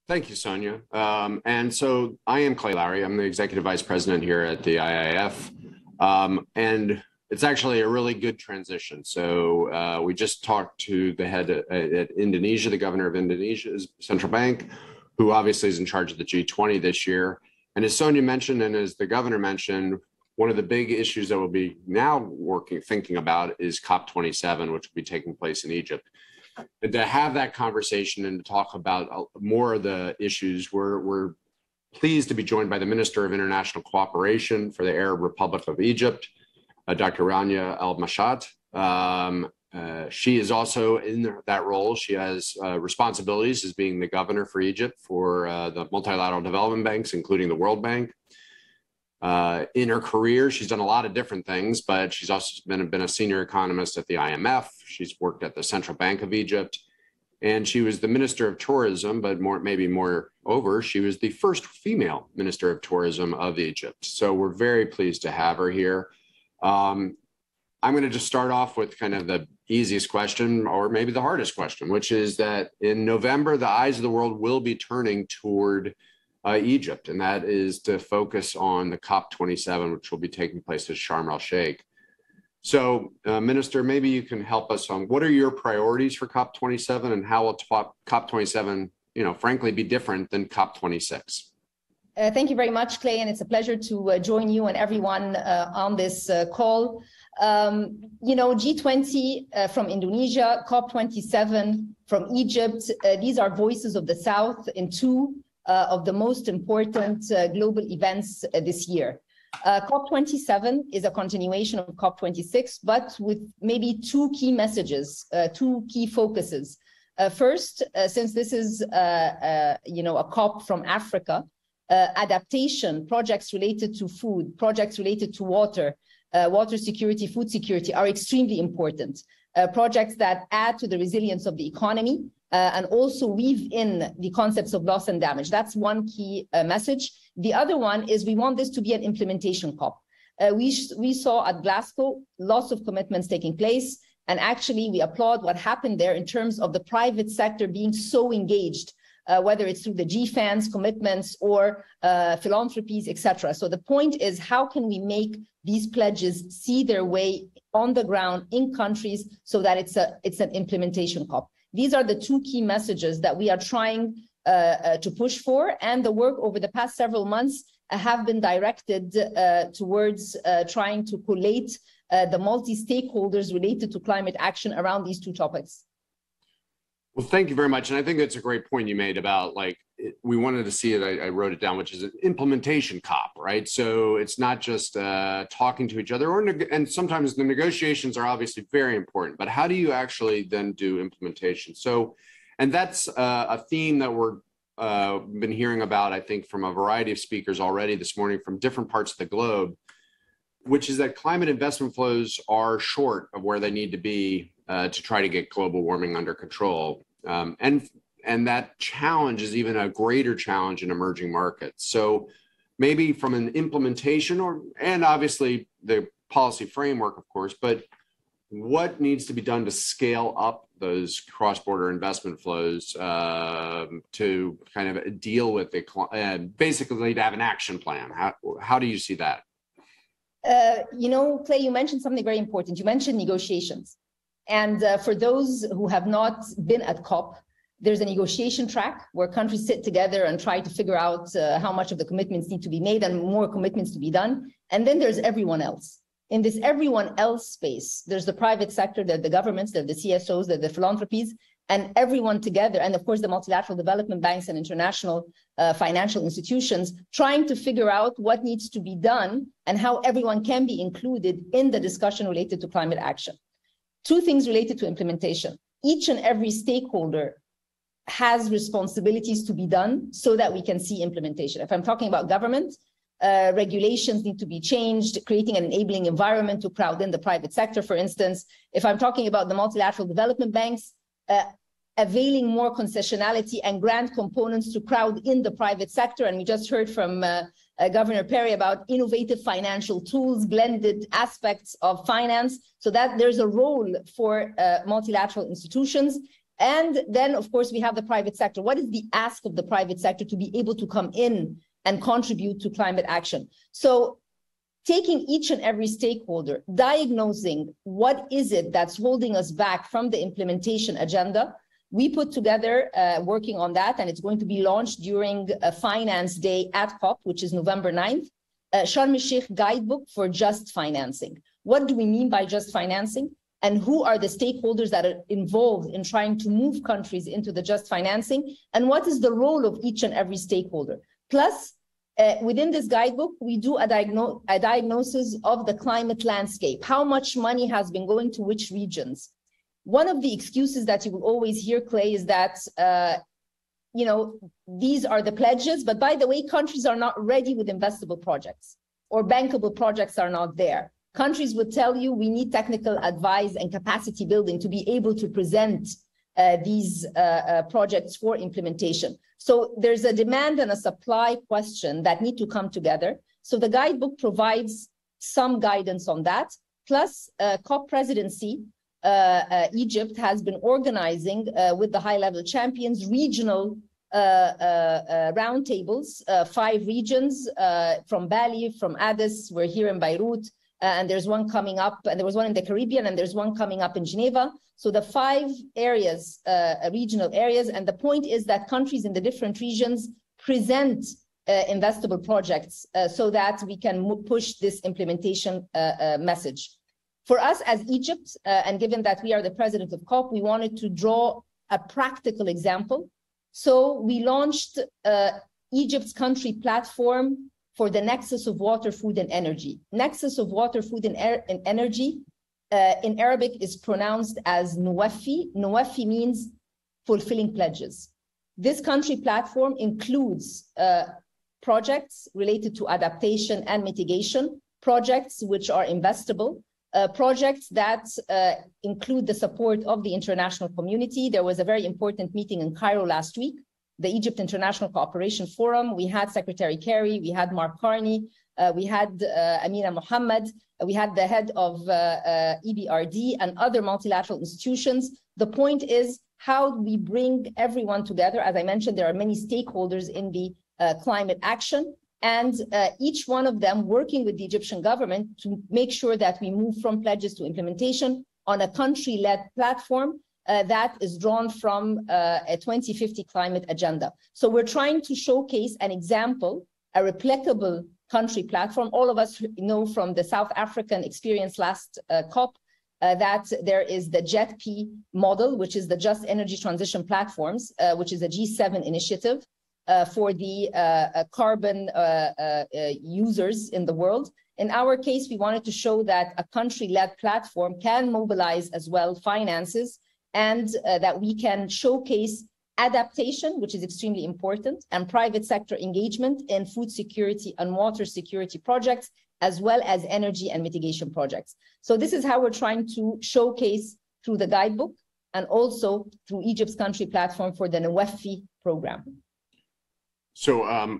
Thank you, Sonia. And so I am Clay Lowry. I'm the Executive Vice President here at the IIF. And it's actually a really good transition. So we just talked to the head at Indonesia, the governor of Indonesia's central bank, who obviously is in charge of the G20 this year. And as Sonia mentioned, and as the governor mentioned, one of the big issues that we'll be now thinking about is COP27, which will be taking place in Egypt. And to have that conversation and to talk about more of the issues, we're pleased to be joined by the Minister of International Cooperation for the Arab Republic of Egypt, Dr. Rania Al-Mashat. She is also in that role. She has responsibilities as being the governor for Egypt for the multilateral development banks, including the World Bank. In her career, she's done a lot of different things, but she's also been a senior economist at the IMF. She's worked at the Central Bank of Egypt, and she was the Minister of Tourism, but maybe moreover, she was the first female Minister of Tourism of Egypt. So we're very pleased to have her here. I'm going to just start off with kind of the easiest question, or maybe the hardest question, which is that in November, the eyes of the world will be turning toward Egypt, and that is to focus on the COP27, which will be taking place at Sharm el-Sheikh. So, Minister, maybe you can help us on what are your priorities for COP27 and how will COP27, frankly, be different than COP26? Thank you very much, Clay, and it's a pleasure to join you and everyone on this call. G20 from Indonesia, COP27 from Egypt, these are voices of the South in two of the most important global events this year. COP27 is a continuation of COP26, but with maybe two key messages, two key focuses. First, since this is a COP from Africa, adaptation, projects related to food, projects related to water, water security, food security are extremely important. Projects that add to the resilience of the economy, and also weave in the concepts of loss and damage. That's one key message. The other one is we want this to be an implementation COP. We saw at Glasgow lots of commitments taking place, and actually we applaud what happened there in terms of the private sector being so engaged, whether it's through the GFANs commitments or philanthropies, etc. So the point is, how can we make these pledges see their way on the ground in countries so that it's an implementation COP? These are the two key messages that we are trying to push for, and the work over the past several months have been directed towards trying to collate the multi-stakeholders related to climate action around these two topics. Well, thank you very much. And I think that's a great point you made about we wanted to see it, I wrote it down, which is an implementation COP, right? So it's not just talking to each other, and sometimes the negotiations are obviously very important, but how do you actually then do implementation? So, and that's a theme that we're been hearing about, I think, from a variety of speakers already this morning from different parts of the globe, which is that climate investment flows are short of where they need to be to try to get global warming under control. And that challenge is even a greater challenge in emerging markets. So maybe from an implementation and obviously the policy framework, of course, but what needs to be done to scale up those cross-border investment flows to kind of deal with basically to have an action plan? How do you see that? Clay, you mentioned something very important. You mentioned negotiations. And for those who have not been at COP, there's a negotiation track where countries sit together and try to figure out how much of the commitments need to be made and more commitments to be done. And then there's everyone else. In this everyone else space, there's the private sector, there's the governments, there's the CSOs, there's the philanthropies, and everyone together. And of course, the multilateral development banks and international financial institutions trying to figure out what needs to be done and how everyone can be included in the discussion related to climate action. Two things related to implementation. Each and every stakeholder has responsibilities to be done so that we can see implementation. If I'm talking about government, regulations need to be changed, creating an enabling environment to crowd in the private sector, for instance. If I'm talking about the multilateral development banks, availing more concessionality and grant components to crowd in the private sector. And we just heard from Governor Perry about innovative financial tools, blended aspects of finance, so that there's a role for multilateral institutions. And then, of course, we have the private sector. What is the ask of the private sector to be able to come in and contribute to climate action? So taking each and every stakeholder, diagnosing what is it that's holding us back from the implementation agenda. We put together, working on that, and it's going to be launched during a Finance Day at COP, which is November 9th, Sharm el-Sheikh Guidebook for Just Financing. What do we mean by just financing? And who are the stakeholders that are involved in trying to move countries into the just financing? And what is the role of each and every stakeholder? Plus, within this guidebook, we do a diagnosis of the climate landscape. How much money has been going to which regions? One of the excuses that you will always hear, Clay, is that, these are the pledges, but by the way, countries are not ready with investable projects or bankable projects are not there. Countries would tell you we need technical advice and capacity building to be able to present these projects for implementation. So there's a demand and a supply question that need to come together. So the guidebook provides some guidance on that. Plus, COP presidency, Egypt has been organizing with the high-level champions regional roundtables, 5 regions from Bali, from Addis, we're here in Beirut, and there's one coming up, and there was one in the Caribbean, and there's one coming up in Geneva. So the 5 areas, regional areas, and the point is that countries in the different regions present investable projects so that we can push this implementation message. For us as Egypt, and given that we are the president of COP, we wanted to draw a practical example. So we launched Egypt's country platform for the nexus of water, food, and energy. Nexus of water, food, and energy in Arabic is pronounced as Nuwafi. Nuwafi means fulfilling pledges. This country platform includes projects related to adaptation and mitigation, projects which are investable, projects that include the support of the international community. There was a very important meeting in Cairo last week, the Egypt International Cooperation Forum. We had Secretary Kerry, we had Mark Carney, we had Amina Mohammed, we had the head of EBRD and other multilateral institutions. The point is, how do we bring everyone together? As I mentioned, there are many stakeholders in the climate action, and each one of them working with the Egyptian government to make sure that we move from pledges to implementation on a country-led platform that is drawn from a 2050 climate agenda. So we're trying to showcase an example, a replicable country platform. All of us know from the South African experience last COP that there is the JETP model, which is the Just Energy Transition Platforms, which is a G7 initiative for the carbon users in the world. In our case, we wanted to show that a country-led platform can mobilize as well finances, and that we can showcase adaptation, which is extremely important, and private sector engagement in food security and water security projects, as well as energy and mitigation projects. So this is how we're trying to showcase through the guidebook and also through Egypt's country platform for the Nuwafi program. So,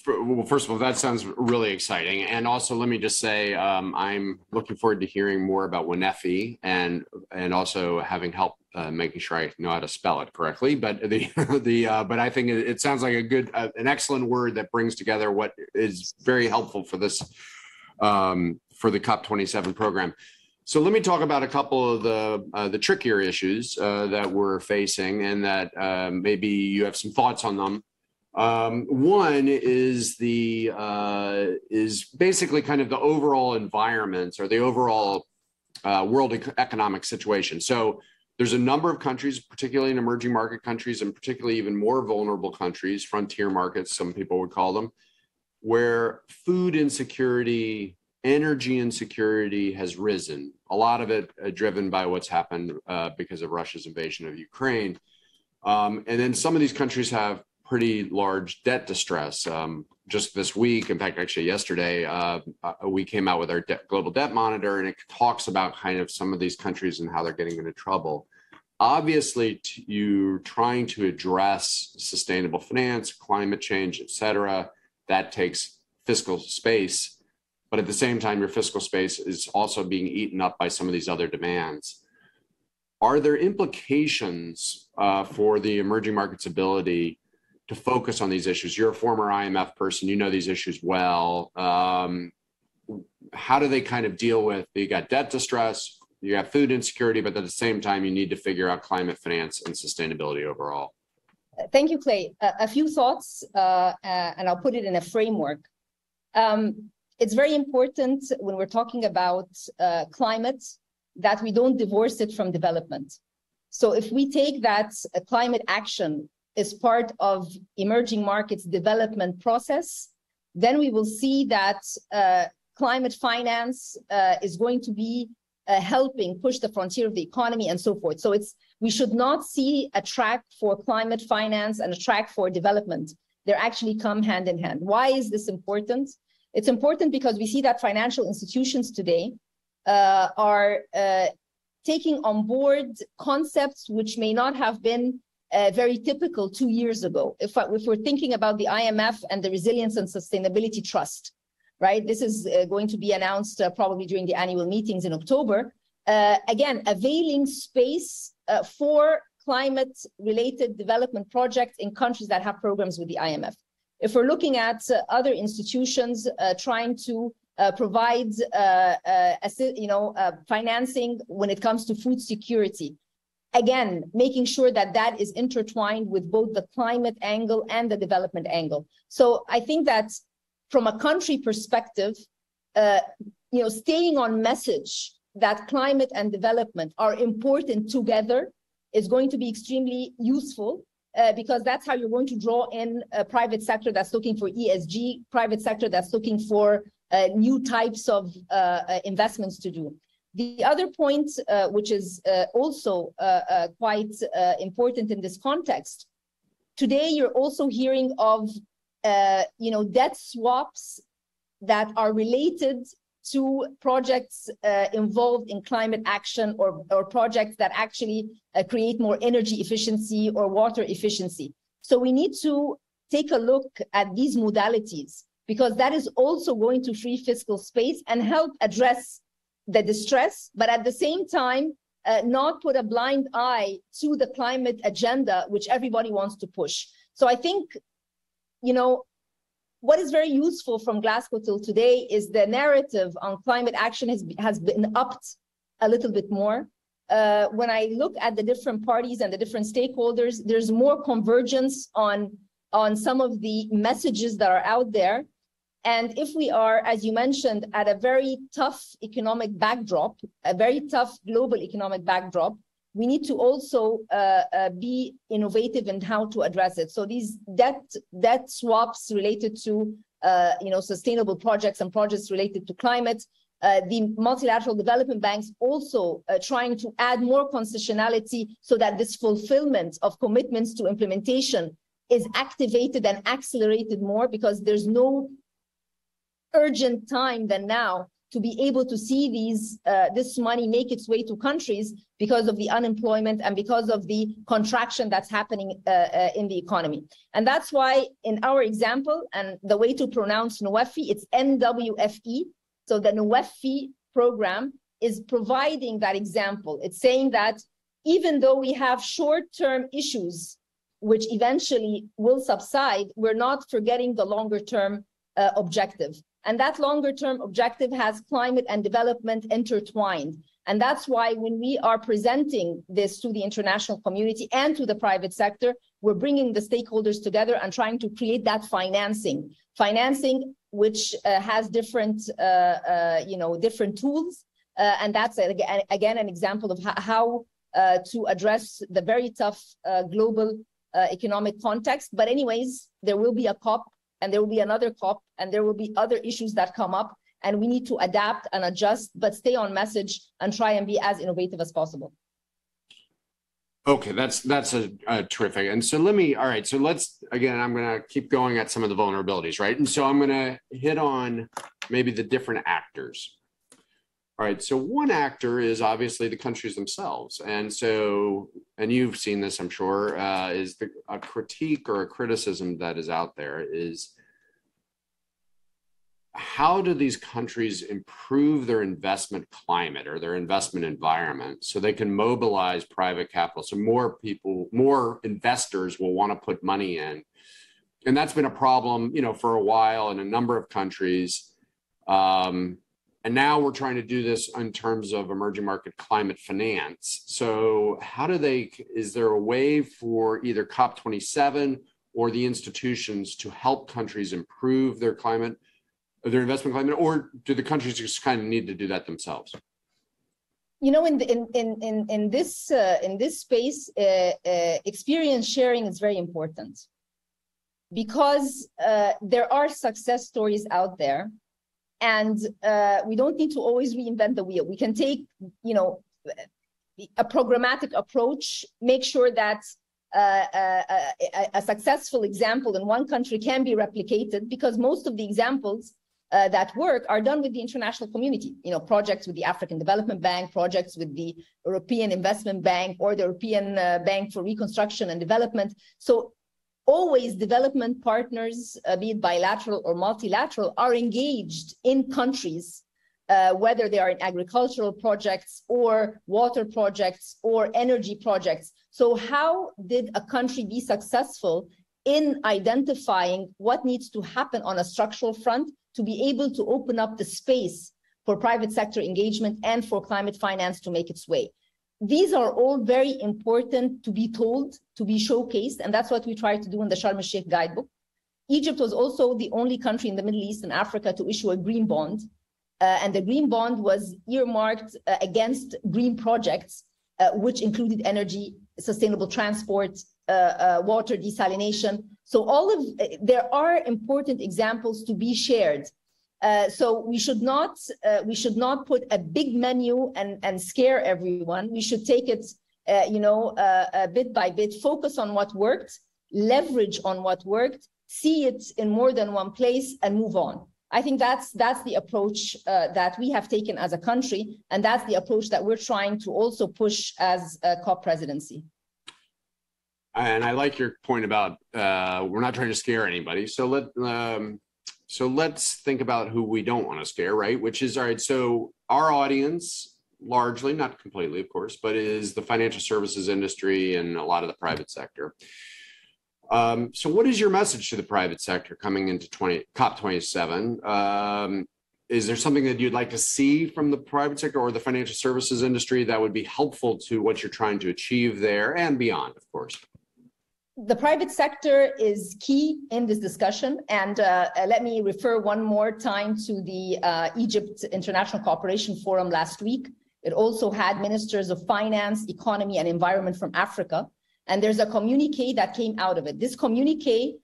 well, first of all, that sounds really exciting. And also, let me just say, I'm looking forward to hearing more about WNEFI and also having help making sure I know how to spell it correctly. But but I think it sounds like an excellent word that brings together what is very helpful for this for the COP27 program. So let me talk about a couple of the trickier issues that we're facing, and that maybe you have some thoughts on them. One is basically kind of the overall environment or the overall world economic situation. So there's a number of countries, particularly in emerging market countries, and particularly even more vulnerable countries, frontier markets, some people would call them, where food insecurity, energy insecurity has risen. A lot of it driven by what's happened because of Russia's invasion of Ukraine. And then some of these countries have pretty large debt distress. Just this week, in fact, actually yesterday, we came out with our global debt monitor, and it talks about kind of some of these countries and how they're getting into trouble. Obviously, you're trying to address sustainable finance, climate change, et cetera. That takes fiscal space. But at the same time, your fiscal space is also being eaten up by some of these other demands. are there implications for the emerging markets' ability to focus on these issues? You're a former IMF person, you know these issues well. How do they kind of deal with, you got debt distress, you got food insecurity, but at the same time, you need to figure out climate finance and sustainability overall? Thank you, Clay. A few thoughts, and I'll put it in a framework. It's very important when we're talking about climate that we don't divorce it from development. So if we take that climate action is part of emerging markets development process, then we will see that climate finance is going to be helping push the frontier of the economy and so forth. So we should not see a track for climate finance and a track for development. They're actually come hand in hand. Why is this important? It's important because we see that financial institutions today are taking on board concepts which may not have been very typical 2 years ago. If we're thinking about the IMF and the Resilience and Sustainability Trust, right? This is going to be announced probably during the annual meetings in October. Again, availing space for climate-related development projects in countries that have programs with the IMF. If we're looking at other institutions trying to provide financing when it comes to food security, again, making sure that that is intertwined with both the climate angle and the development angle. So I think that from a country perspective, staying on message that climate and development are important together is going to be extremely useful because that's how you're going to draw in a private sector that's looking for ESG, private sector that's looking for new types of investments to do. The other point, which is also quite important in this context, today you're also hearing of debt swaps that are related to projects involved in climate action or projects that actually create more energy efficiency or water efficiency. So we need to take a look at these modalities because that is also going to free fiscal space and help address the distress, but at the same time, not put a blind eye to the climate agenda, which everybody wants to push. So I think, what is very useful from Glasgow till today is the narrative on climate action has been upped a little bit more. When I look at the different parties and the different stakeholders, there's more convergence on some of the messages that are out there. And if we are, as you mentioned, at a very tough economic backdrop, a very tough global economic backdrop, we need to also be innovative in how to address it. So these debt swaps related to sustainable projects and projects related to climate, the multilateral development banks also trying to add more concessionality so that this fulfillment of commitments to implementation is activated and accelerated more because there's no urgent time than now to be able to see this money make its way to countries because of the unemployment and because of the contraction that's happening in the economy. And that's why in our example, and the way to pronounce NWFI, it's NWFE. So the NWFI program is providing that example. It's saying that even though we have short-term issues, which eventually will subside, we're not forgetting the longer-term objective. And that longer-term objective has climate and development intertwined. And that's why when we are presenting this to the international community and to the private sector, we're bringing the stakeholders together and trying to create that financing which has different, different tools. And that's, again, an example of how to address the very tough global economic context. But anyways, there will be a COP, and there will be another COP, and there will be other issues that come up, and we need to adapt and adjust, but stay on message and try and be as innovative as possible. Okay, that's a terrific. And so let's, again, I'm going to keep going at some of the vulnerabilities, right? And so I'm going to hit on maybe the different actors. All right, so one actor is obviously the countries themselves. And so, and you've seen this, I'm sure, is a critique or a criticism that is out there is how do these countries improve their investment climate or their investment environment so they can mobilize private capital, so more people, more investors will want to put money in? And that's been a problem, for a while in a number of countries. And now we're trying to do this in terms of emerging market climate finance. So is there a way for either COP27 or the institutions to help countries improve their investment climate, or do the countries just kind of need to do that themselves? In this space, experience sharing is very important, because there are success stories out there, and we don't need to always reinvent the wheel. We can take, a programmatic approach, make sure that a successful example in one country can be replicated, because most of the examples that work are done with the international community, projects with the African Development Bank, projects with the European Investment Bank, or the European Bank for Reconstruction and Development. So always development partners, be it bilateral or multilateral, are engaged in countries, whether they are in agricultural projects or water projects or energy projects. So how did a country be successful in identifying what needs to happen on a structural front to be able to open up the space for private sector engagement and for climate finance to make its way? These are all very important to be told, to be showcased, and that's what we try to do in the Sharm el-Sheikh Guidebook. Egypt was also the only country in the Middle East and Africa to issue a green bond, and the green bond was earmarked against green projects, which included energy, sustainable transport, water desalination. So there are important examples to be shared. So we should not put a big menu and scare everyone. We should take it, bit by bit, focus on what worked, leverage on what worked, see it in more than one place, and move on. I think that's the approach that we have taken as a country, and that's the approach that we're trying to also push as a COP presidency. And I like your point about we're not trying to scare anybody. So let's think about who we don't want to scare, right? Which is, all right, so our audience, largely, not completely, of course, but is the financial services industry and a lot of the private sector. So what is your message to the private sector coming into COP27? Is there something that you'd like to see from the private sector or the financial services industry that would be helpful to what you're trying to achieve there and beyond, of course? The private sector is key in this discussion. And let me refer one more time to the Egypt International Cooperation Forum last week. It also had ministers of finance, economy, and environment from Africa. And there's a communique that came out of it. This communique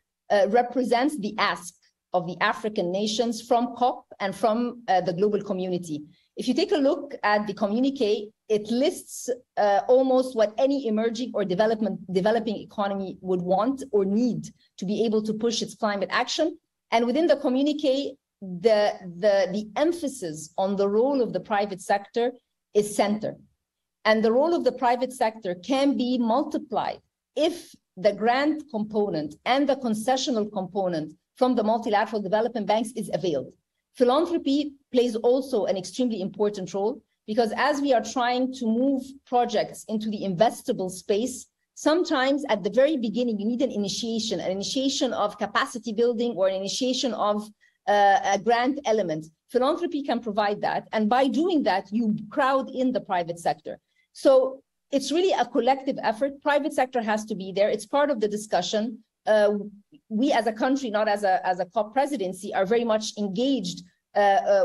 represents the ask of the African nations from COP and from the global community. If you take a look at the communique, it lists almost what any emerging or developing economy would want or need to be able to push its climate action. And within the communique, the emphasis on the role of the private sector is centered. And the role of the private sector can be multiplied if the grant component and the concessional component from the multilateral development banks is availed. Philanthropy plays also an extremely important role, because as we are trying to move projects into the investable space, sometimes at the very beginning, you need an initiation of capacity building or an initiation of a grant element. Philanthropy can provide that. And by doing that, you crowd in the private sector. So it's really a collective effort. Private sector has to be there. It's part of the discussion. We as a country, not as a COP presidency, are very much engaged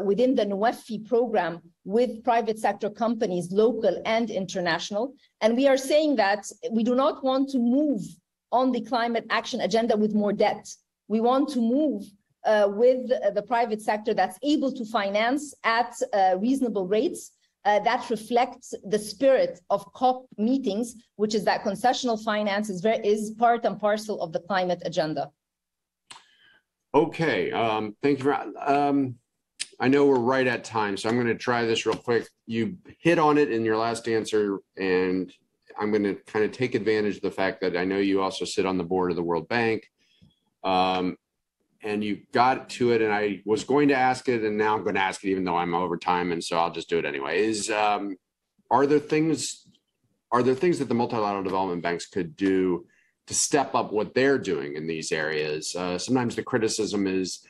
within the NWEFI program with private sector companies, local and international. And we are saying that we do not want to move on the climate action agenda with more debt. We want to move with the private sector that's able to finance at reasonable rates that reflects the spirit of COP meetings, which is that concessional finance is part and parcel of the climate agenda. Okay, thank you for, I know we're right at time, so I'm going to try this real quick. You hit on it in your last answer, and I'm going to kind of take advantage of the fact that I know you also sit on the board of the World Bank. and you got to it, and I was going to ask it, and now I'm going to ask it, even though I'm over time, and so I'll just do it anyway. Are there things that the multilateral development banks could do to step up what they're doing in these areas? Sometimes the criticism is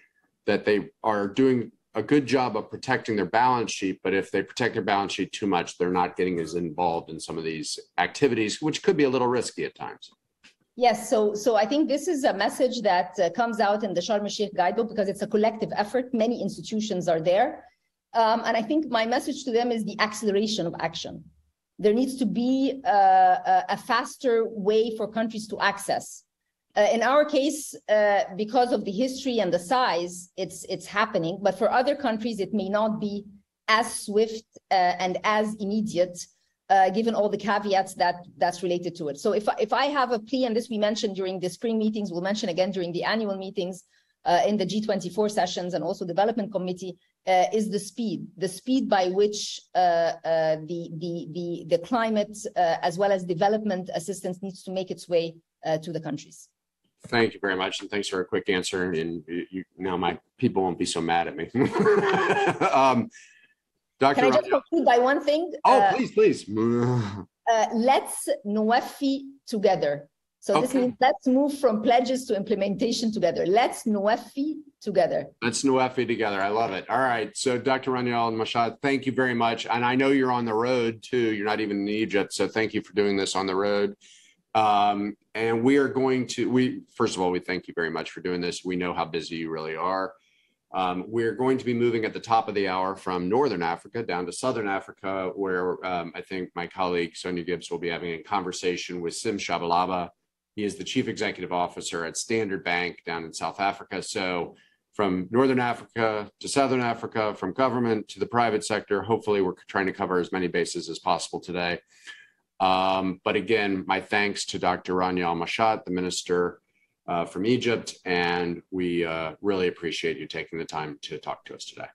that they are doing a good job of protecting their balance sheet, but if they protect their balance sheet too much, they're not getting as involved in some of these activities, which could be a little risky at times. Yes, so I think this is a message that comes out in the Sharm el-Sheikh Guidebook because it's a collective effort. Many institutions are there. And I think my message to them is the acceleration of action. There needs to be a faster way for countries to access. In our case, because of the history and the size, it's happening. But for other countries, it may not be as swift and as immediate, given all the caveats that's related to it. So if I have a plea, and this we mentioned during the spring meetings, we'll mention again during the annual meetings in the G24 sessions and also development committee, is the speed by which the climate as well as development assistance needs to make its way to the countries. Thank you very much, and thanks for a quick answer. And now my people won't be so mad at me. Dr. Can I just conclude by one thing? Oh, please. Let's NOEFI together. So this means let's move from pledges to implementation together. Let's NOEFI together. Let's NOEFI together. I love it. All right. So Dr. Rania Al-Mashat, thank you very much. And I know you're on the road too. You're not even in Egypt. So thank you for doing this on the road. And we are going to, first of all, we thank you very much for doing this. We know how busy you really are. We're going to be moving at the top of the hour from Northern Africa down to Southern Africa, where I think my colleague Sonia Gibbs will be having a conversation with Sim Shabalaba. He is the Chief Executive Officer at Standard Bank down in South Africa. So from Northern Africa to Southern Africa, from government to the private sector, hopefully we're trying to cover as many bases as possible today. But again, my thanks to Dr. Rania Al-Mashat, the minister from Egypt, and we really appreciate you taking the time to talk to us today.